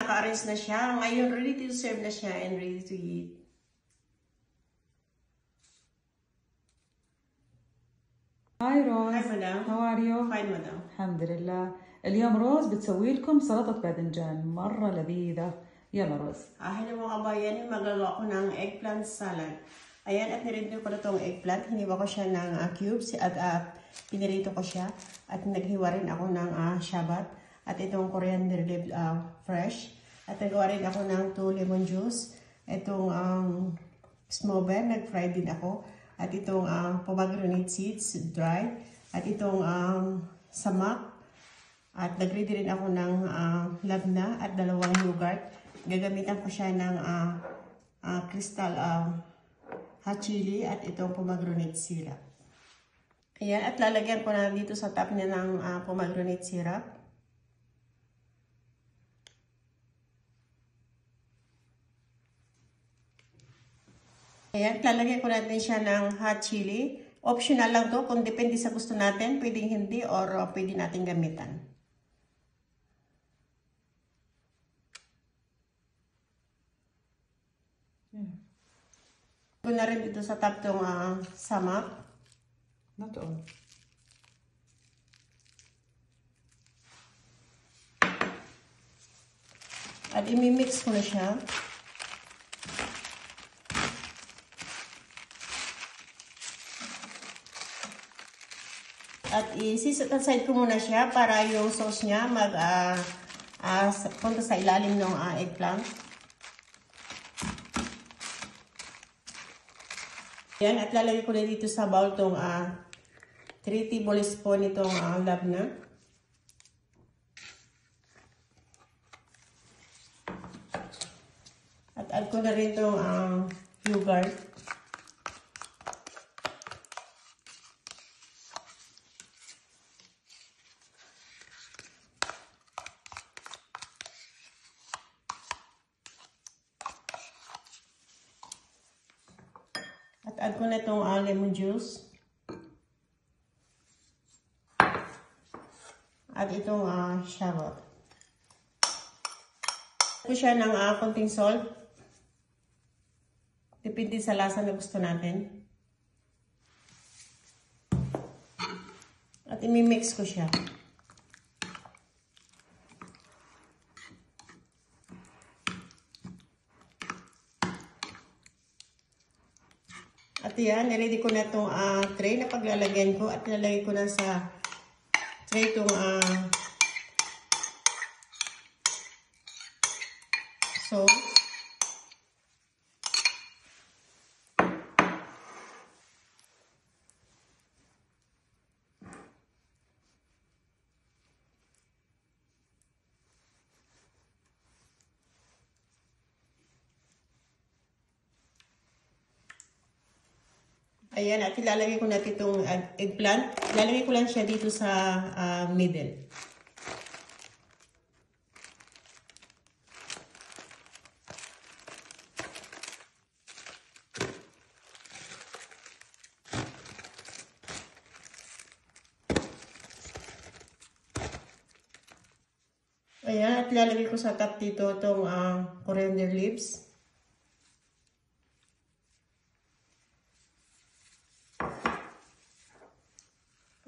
naka-arrange na siya. Ngayon, ready to serve na siya and ready to eat. هاي روز. Hi, madam. How are you? Fine, madam. الحمد لله. اليوم روز بتسوي لكم سلطة باذنجان مرة لذيذة. يلا روز. Hello mga kabayan, magagawa ko ng eggplant salad. Ayan, at nirito ko na itong eggplant. Hiniwa ko siya ng cubes at pinirito ko siya. At naghiwa rin ako ng shabat. At itong coriander leaf fresh. At nagawa rin ako ng 2 lemon juice. Itong smober, nag-fry din ako. At itong pomegranate seeds, dry. At itong samak. At nag-ready rin ako ng labna at 2 yogurt. Gagamitan ko siya ng crystal hot chili at itong pomegranate syrup. Ayan, at lalagyan ko na dito sa top niya ng pomegranate syrup. Ayan, lalagyan ko natin siya ng hot chili. Optional lang to, kung depende sa gusto natin, pwedeng hindi or pwede natin gamitan. Ko na rin dito sa top tong samak. Not all. At imimix ko na siya. At i-set aside ko muna siya para yung sauce niya punta sa ilalim ng eggplant. Yan, at lalagay ko na dito sa bowl tong 3 tablespoon itong labna. At add ko na rin itong yogurt. At add ko na itong lemon juice. At itong shallot. Add ko siya ng konting salt. Depende sa lasa na gusto natin. At imimix ko siya. At yan, ready ko na itong tray na paglalagyan ko at nilalagay ko na sa tray itong sauce. Ayan, at ilalagay ko natin itong eggplant. Ilalagay ko lang siya dito sa middle. Ayan, at ilalagay ko sa top dito itong coriander leaves.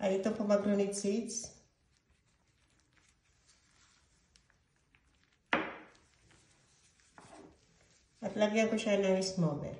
Ay, itong pomegranate seeds. At lagyan ko siya ng smober.